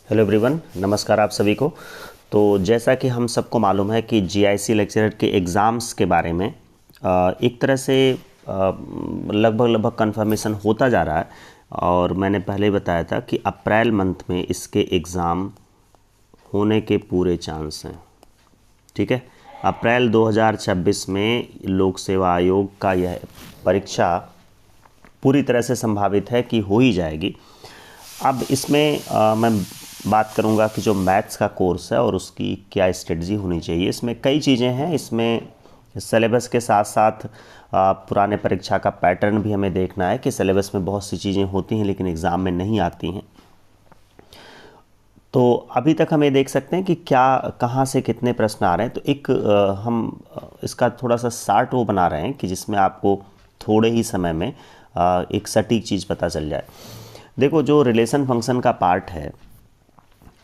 Hello everyone, नमस्कार आप सभी को। तो जैसा कि हम सबको मालूम है कि जीआईसी लेक्चरर के एग्ज़ाम्स के बारे में एक तरह से लगभग कंफर्मेशन होता जा रहा है। और मैंने पहले ही बताया था कि अप्रैल मंथ में इसके एग्ज़ाम होने के पूरे चांस हैं। ठीक है, अप्रैल 2026 में लोक सेवा आयोग का यह परीक्षा पूरी तरह से संभावित है कि हो ही जाएगी। अब इसमें मैं बात करूंगा कि जो मैथ्स का कोर्स है और उसकी क्या स्ट्रेटजी होनी चाहिए। इसमें कई चीज़ें हैं। इसमें सिलेबस के साथ साथ पुराने परीक्षा का पैटर्न भी हमें देखना है कि सिलेबस में बहुत सी चीज़ें होती हैं लेकिन एग्ज़ाम में नहीं आती हैं। तो अभी तक हम ये देख सकते हैं कि क्या कहाँ से कितने प्रश्न आ रहे हैं। तो एक हम इसका थोड़ा सा शार्ट वो बना रहे हैं कि जिसमें आपको थोड़े ही समय में एक सटीक चीज़ पता चल जाए। देखो, जो रिलेशन फंक्शन का पार्ट है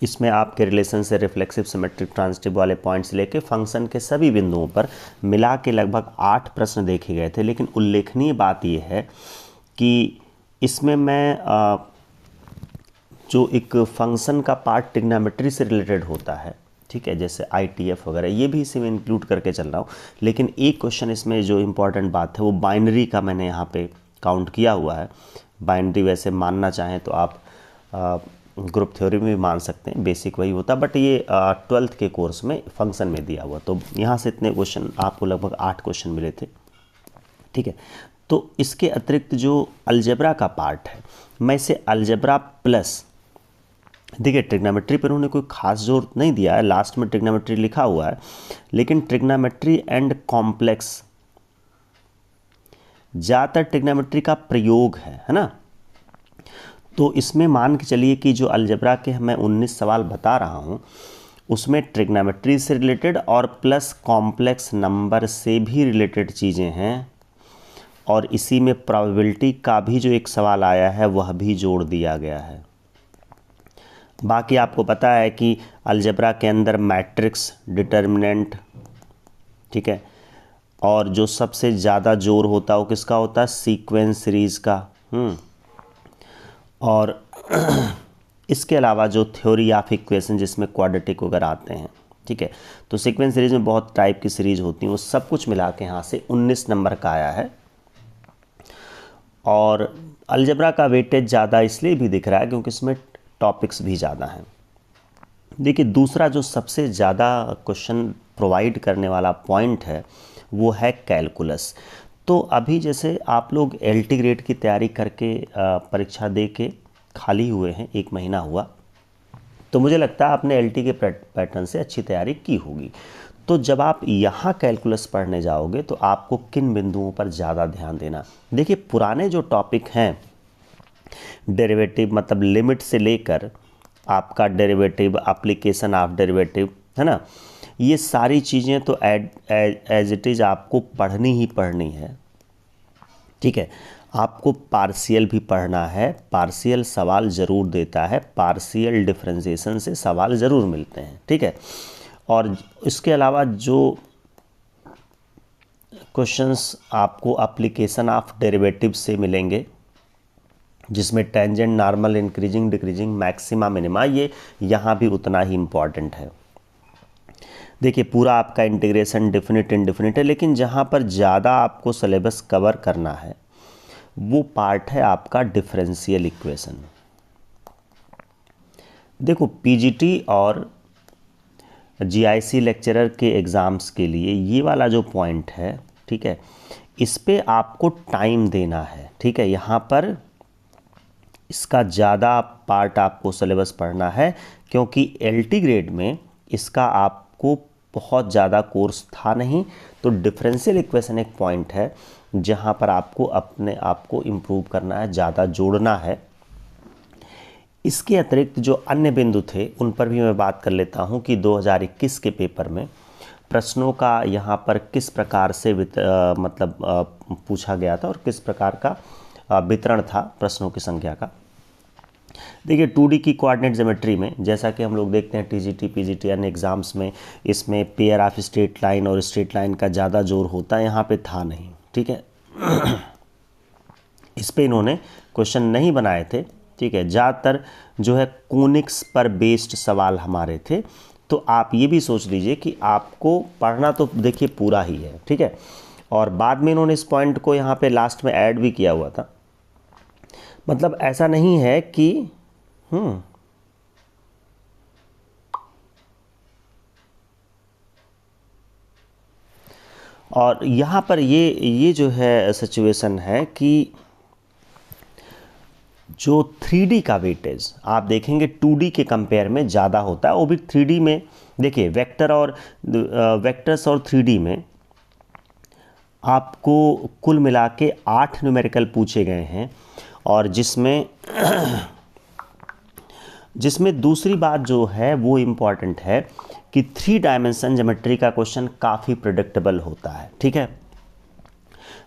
इसमें आपके रिलेशन से रिफ्लेक्सिव, सिमेट्रिक, ट्रांजिटिव वाले पॉइंट्स लेके फंक्शन के सभी बिंदुओं पर मिला के लगभग 8 प्रश्न देखे गए थे। लेकिन उल्लेखनीय बात यह है कि इसमें मैं जो एक फंक्शन का पार्ट ट्रिग्नोमेट्री से रिलेटेड होता है, ठीक है, जैसे ITF वगैरह, ये भी इसी में इंक्लूड करके चल रहा हूँ। लेकिन एक क्वेश्चन इसमें जो इम्पोर्टेंट बात है वो बाइनरी का मैंने यहाँ पे काउंट किया हुआ है। बाइनरी वैसे मानना चाहें तो आप ग्रुप थ्योरी में भी मान सकते हैं, बेसिक वही होता, बट ये 12th के कोर्स में फंक्शन में दिया हुआ। तो यहाँ से इतने क्वेश्चन आपको लगभग 8 क्वेश्चन मिले थे। ठीक है, तो इसके अतिरिक्त जो अलजेब्रा का पार्ट है, मैं इसे अलजेब्रा प्लस, देखिए ट्रिग्नोमेट्री पर उन्होंने कोई खास जोर नहीं दिया है, लास्ट में ट्रिग्नोमेट्री लिखा हुआ है, लेकिन ट्रिग्नोमेट्री एंड कॉम्प्लेक्स, ज़्यादातर ट्रिग्नोमेट्री का प्रयोग है ना। तो इसमें मान के चलिए कि जो अलजेब्रा के मैं 19 सवाल बता रहा हूँ उसमें ट्रिग्नोमेट्री से रिलेटेड और प्लस कॉम्प्लेक्स नंबर से भी रिलेटेड चीज़ें हैं। और इसी में प्रोबेबिलिटी का भी जो एक सवाल आया है वह भी जोड़ दिया गया है। बाकी आपको पता है कि अलजेब्रा के अंदर मैट्रिक्स, डिटर्मिनेंट, ठीक है, और जो सबसे ज़्यादा जोर होता है वो किसका होता है? सीक्वेंस सीरीज़ का। और इसके अलावा जो थ्योरी ऑफ इक्वेशन जिसमें क्वाड्रेटिक वगैरह आते हैं, ठीक है, तो सीक्वेंस सीरीज़ में बहुत टाइप की सीरीज़ होती हैं, वो सब कुछ मिला के यहाँ से 19 नंबर का आया है। और अलजेब्रा का वेटेज ज़्यादा इसलिए भी दिख रहा है क्योंकि इसमें टॉपिक्स भी ज़्यादा हैं। देखिए, दूसरा जो सबसे ज़्यादा क्वेश्चन प्रोवाइड करने वाला पॉइंट है वो है कैलकुलस। तो अभी जैसे आप लोग LT ग्रेड की तैयारी करके परीक्षा दे के खाली हुए हैं, 1 महीना हुआ, तो मुझे लगता है आपने LT के पैटर्न से अच्छी तैयारी की होगी। तो जब आप यहाँ कैलकुलस पढ़ने जाओगे तो आपको किन बिंदुओं पर ज़्यादा ध्यान देना। देखिए, पुराने जो टॉपिक हैं, डेरिवेटिव मतलब लिमिट से लेकर आपका डेरिवेटिव, एप्लीकेशन ऑफ डेरिवेटिव, है ना, ये सारी चीज़ें तो एज इट इज़ आपको पढ़नी ही पढ़नी है। ठीक है, आपको पार्शियल भी पढ़ना है, पार्शियल सवाल ज़रूर देता है, पार्शियल डिफरेंशिएशन से सवाल ज़रूर मिलते हैं। ठीक है, और इसके अलावा जो क्वेश्चंस आपको एप्लीकेशन ऑफ डेरिवेटिव से मिलेंगे जिसमें tangent, normal, increasing, decreasing, maxima, minima, ये यहाँ भी उतना ही इम्पॉर्टेंट है। देखिए, पूरा आपका इंटीग्रेशन डेफिनिट इंडेफिनिट है, लेकिन जहाँ पर ज़्यादा आपको सिलेबस कवर करना है वो पार्ट है आपका डिफरेंशियल इक्वेशन। देखो, PGT और GIC लेक्चरर के एग्ज़ाम्स के लिए ये वाला जो पॉइंट है, ठीक है, इस पे आपको टाइम देना है। ठीक है, यहाँ पर इसका ज़्यादा पार्ट आपको सिलेबस पढ़ना है क्योंकि LT ग्रेड में इसका आपको बहुत ज़्यादा कोर्स था नहीं। तो डिफरेंशियल इक्वेशन एक पॉइंट है जहाँ पर आपको अपने आप को इम्प्रूव करना है, ज़्यादा जोड़ना है। इसके अतिरिक्त जो अन्य बिंदु थे उन पर भी मैं बात कर लेता हूँ कि 2021 के पेपर में प्रश्नों का यहाँ पर किस प्रकार से पूछा गया था और किस प्रकार का वितरण था प्रश्नों की संख्या का। देखिए, 2D की कोऑर्डिनेट ज्योमेट्री में जैसा कि हम लोग देखते हैं TGT, PGT अन्य एग्ज़ाम्स में, इसमें पेयर ऑफ स्ट्रेट लाइन और स्ट्रेट लाइन का ज़्यादा जोर होता है, यहाँ पे था नहीं। ठीक है, इस पे इन्होंने क्वेश्चन नहीं बनाए थे। ठीक ठीक है, ज़्यादातर जो है कोनिक्स पर बेस्ड सवाल हमारे थे। तो आप ये भी सोच लीजिए कि आपको पढ़ना तो देखिए पूरा ही है, ठीक है। और बाद में इन्होंने इस पॉइंट को यहाँ पे लास्ट में ऐड भी किया हुआ था, मतलब ऐसा नहीं है कि और यहाँ पर ये जो है सिचुएशन है कि जो 3D का वेटेज आप देखेंगे 2D के कंपेयर में ज़्यादा होता है, वो भी 3D में। देखिए वेक्टर्स और 3D में आपको कुल मिला के 8 न्यूमेरिकल पूछे गए हैं, और जिसमें दूसरी बात जो है वो इम्पॉर्टेंट है कि 3 डायमेंशन ज्योमेट्री का क्वेश्चन काफ़ी प्रेडिक्टेबल होता है, ठीक है।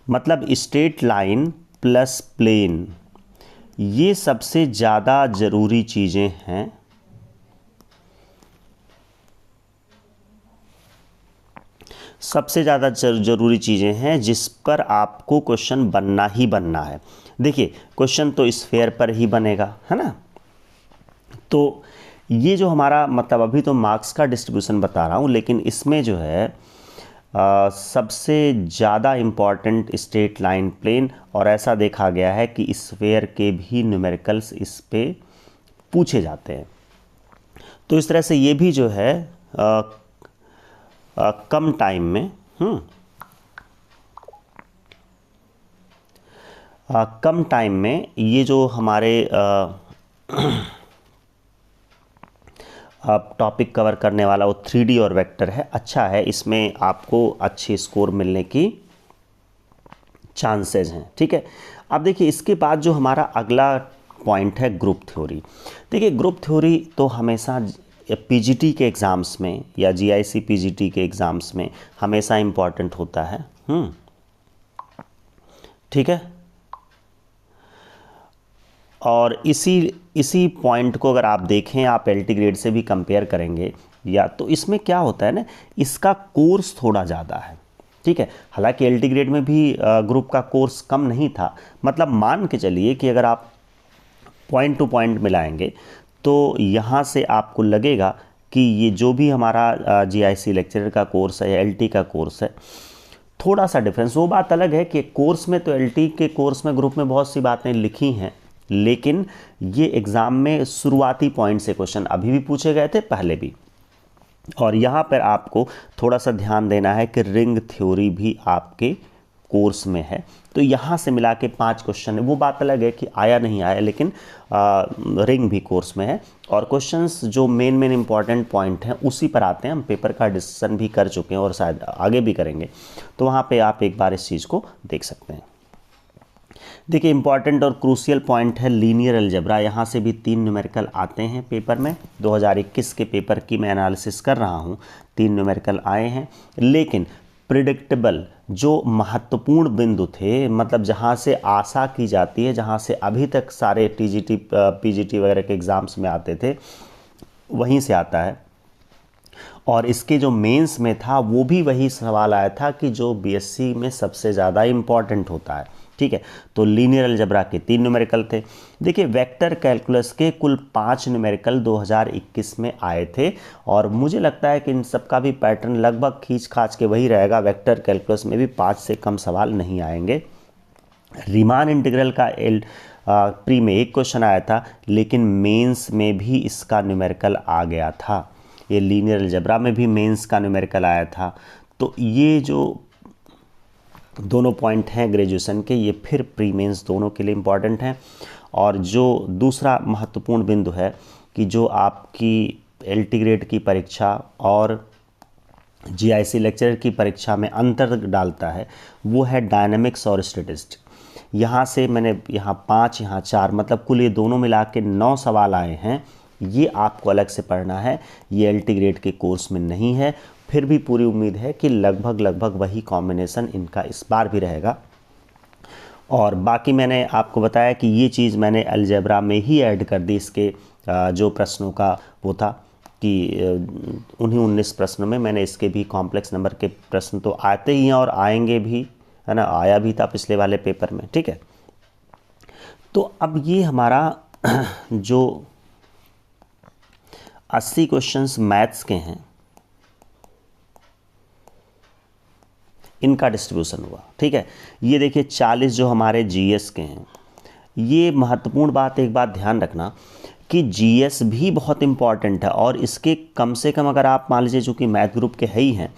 मतलब स्ट्रेट लाइन प्लस प्लेन, ये सबसे ज़्यादा ज़रूरी चीज़ें हैं। सबसे ज़्यादा ज़रूरी चीज़ें हैं जिस पर आपको क्वेश्चन बनना ही बनना है। देखिए क्वेश्चन तो स्फीयर पर ही बनेगा, है ना। तो ये जो हमारा मतलब अभी तो मार्क्स का डिस्ट्रीब्यूशन बता रहा हूँ, लेकिन इसमें जो है सबसे ज़्यादा इम्पॉर्टेंट स्ट्रेट लाइन प्लेन, और ऐसा देखा गया है कि स्फीयर के भी न्यूमेरिकल्स इस पे पूछे जाते हैं। तो इस तरह से ये भी जो है कम टाइम में कम टाइम में ये जो हमारे टॉपिक कवर करने वाला वो 3D और वेक्टर है, अच्छा है, इसमें आपको अच्छे स्कोर मिलने की चांसेस हैं, ठीक है। अब देखिए इसके बाद जो हमारा अगला पॉइंट है ग्रुप थ्योरी। देखिए ग्रुप थ्योरी तो हमेशा पीजीटी के एग्ज़ाम्स में या जीआईसी पीजीटी के एग्ज़ाम्स में हमेशा इम्पॉर्टेंट होता है, ठीक है। और इसी पॉइंट को अगर आप देखें, आप एलटी ग्रेड से भी कंपेयर करेंगे या, तो इसमें क्या होता है ना, इसका कोर्स थोड़ा ज़्यादा है, ठीक है। हालांकि एलटी ग्रेड में भी ग्रुप का कोर्स कम नहीं था, मतलब मान के चलिए कि अगर आप पॉइंट टू पॉइंट मिलाएंगे तो यहाँ से आपको लगेगा कि ये जो भी हमारा जीआईसी लेक्चरर का कोर्स है या एलटी का कोर्स है, थोड़ा सा डिफरेंस। वो बात अलग है कि कोर्स में तो एलटी के कोर्स में ग्रुप में बहुत सी बातें लिखी हैं, लेकिन ये एग्ज़ाम में शुरुआती पॉइंट से क्वेश्चन अभी भी पूछे गए थे, पहले भी। और यहाँ पर आपको थोड़ा सा ध्यान देना है कि रिंग थ्योरी भी आपके कोर्स में है, तो यहाँ से मिला के 5 क्वेश्चन है। वो बात अलग है कि आया नहीं आया, लेकिन रिंग भी कोर्स में है। और क्वेश्चंस जो मेन इंपॉर्टेंट पॉइंट हैं उसी पर आते हैं। हम पेपर का डिस्कशन भी कर चुके हैं और शायद आगे भी करेंगे, तो वहाँ पे आप एक बार इस चीज़ को देख सकते हैं। देखिए इंपॉर्टेंट और क्रूशियल पॉइंट है लीनियर अलजेब्रा। यहाँ से भी 3 न्यूमेरिकल आते हैं पेपर में। 2021 के पेपर की मैं एनालिसिस कर रहा हूँ, 3 न्यूमेरिकल आए हैं, लेकिन प्रिडिक्टेबल जो महत्वपूर्ण बिंदु थे, मतलब जहाँ से आशा की जाती है, जहाँ से अभी तक सारे टीजीटी पीजीटी वगैरह के एग्ज़ाम्स में आते थे, वहीं से आता है। और इसके जो मेंस में था वो भी वही सवाल आया था कि जो बीएससी में सबसे ज़्यादा इम्पॉर्टेंट होता है, ठीक है। तो लीनियर अलजेब्रा के 3 न्यूमेरिकल थे। देखिए वेक्टर कैलकुलस के कुल 5 न्यूमेरिकल 2021 में आए थे, और मुझे लगता है कि इन सब का भी पैटर्न लगभग खींच खाच के वही रहेगा। वेक्टर कैलकुलस में भी 5 से कम सवाल नहीं आएंगे। रीमान इंटीग्रल का प्री में 1 क्वेश्चन आया था, लेकिन मेंस में भी इसका न्यूमेरिकल आ गया था। ये लीनियर अलजेब्रा में भी मेंस का न्यूमेरिकल आया था। तो ये जो दोनों पॉइंट हैं ग्रेजुएशन के, ये फिर प्री मेंस दोनों के लिए इम्पॉर्टेंट हैं। और जो दूसरा महत्वपूर्ण बिंदु है कि जो आपकी एलटी ग्रेड की परीक्षा और जीआईसी लेक्चरर की परीक्षा में अंतर डालता है, वो है डायनामिक्स और स्टैटिस्टिक्स। यहाँ से मैंने यहाँ 5 यहाँ 4, मतलब कुल ये दोनों मिला के 9 सवाल आए हैं। ये आपको अलग से पढ़ना है, ये एलटी ग्रेड के कोर्स में नहीं है। फिर भी पूरी उम्मीद है कि लगभग वही कॉम्बिनेशन इनका इस बार भी रहेगा। और बाकी मैंने आपको बताया कि ये चीज़ मैंने अलजेब्रा में ही ऐड कर दी। इसके जो प्रश्नों का वो था कि उन्हीं 19 प्रश्नों में मैंने इसके भी कॉम्प्लेक्स नंबर के प्रश्न तो आते ही हैं और आएंगे भी, है ना, आया भी था पिछले वाले पेपर में, ठीक है। तो अब ये हमारा जो 80 क्वेश्चंस मैथ्स के हैं इनका डिस्ट्रीब्यूशन हुआ। ठीक है, ये देखिए 40 जो हमारे जीएस के हैं। ये महत्वपूर्ण बात, एक बात ध्यान रखना कि जीएस भी बहुत इम्पॉर्टेंट है, और इसके कम से कम अगर आप मान लीजिए चूँकि मैथ ग्रुप के है ही हैं,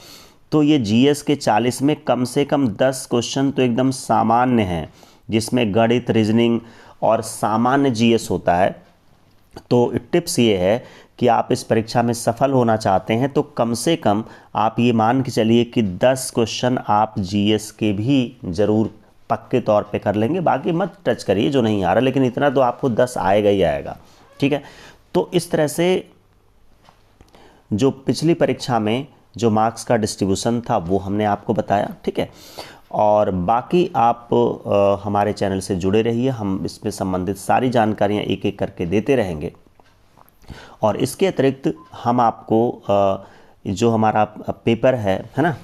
तो ये जीएस के 40 में कम से कम 10 क्वेश्चन तो एकदम सामान्य हैं, जिसमें गणित, रीजनिंग और सामान्य जीएस होता है। तो टिप्स ये है कि आप इस परीक्षा में सफल होना चाहते हैं तो कम से कम आप ये मान के चलिए कि 10 क्वेश्चन आप जीएस के भी ज़रूर पक्के तौर पे कर लेंगे। बाकी मत टच करिए जो नहीं आ रहा, लेकिन इतना तो आपको 10 आएगा ही आएगा। ठीक है, तो इस तरह से जो पिछली परीक्षा में जो मार्क्स का डिस्ट्रीब्यूशन था वो हमने आपको बताया। ठीक है, और बाकी आप हमारे चैनल से जुड़े रहिए, हम इसमें संबंधित सारी जानकारियाँ एक एक करके देते रहेंगे। और इसके अतिरिक्त हम आपको जो हमारा पेपर है ना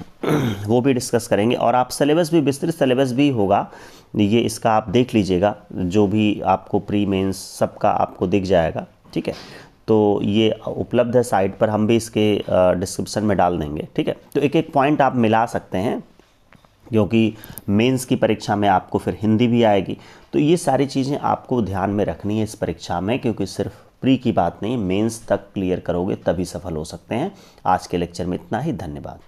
वो भी डिस्कस करेंगे, और आप सिलेबस भी, विस्तृत सिलेबस भी होगा, ये इसका आप देख लीजिएगा, जो भी आपको प्री मेंस सबका आपको दिख जाएगा। ठीक है, तो ये उपलब्ध है साइट पर, हम भी इसके डिस्क्रिप्शन में डाल देंगे। ठीक है, तो एक एक पॉइंट आप मिला सकते हैं, क्योंकि मेंस की परीक्षा में आपको फिर हिंदी भी आएगी। तो ये सारी चीज़ें आपको ध्यान में रखनी है इस परीक्षा में, क्योंकि सिर्फ प्री की बात नहीं, मेंस तक क्लियर करोगे तभी सफल हो सकते हैं। आज के लेक्चर में इतना ही, धन्यवाद।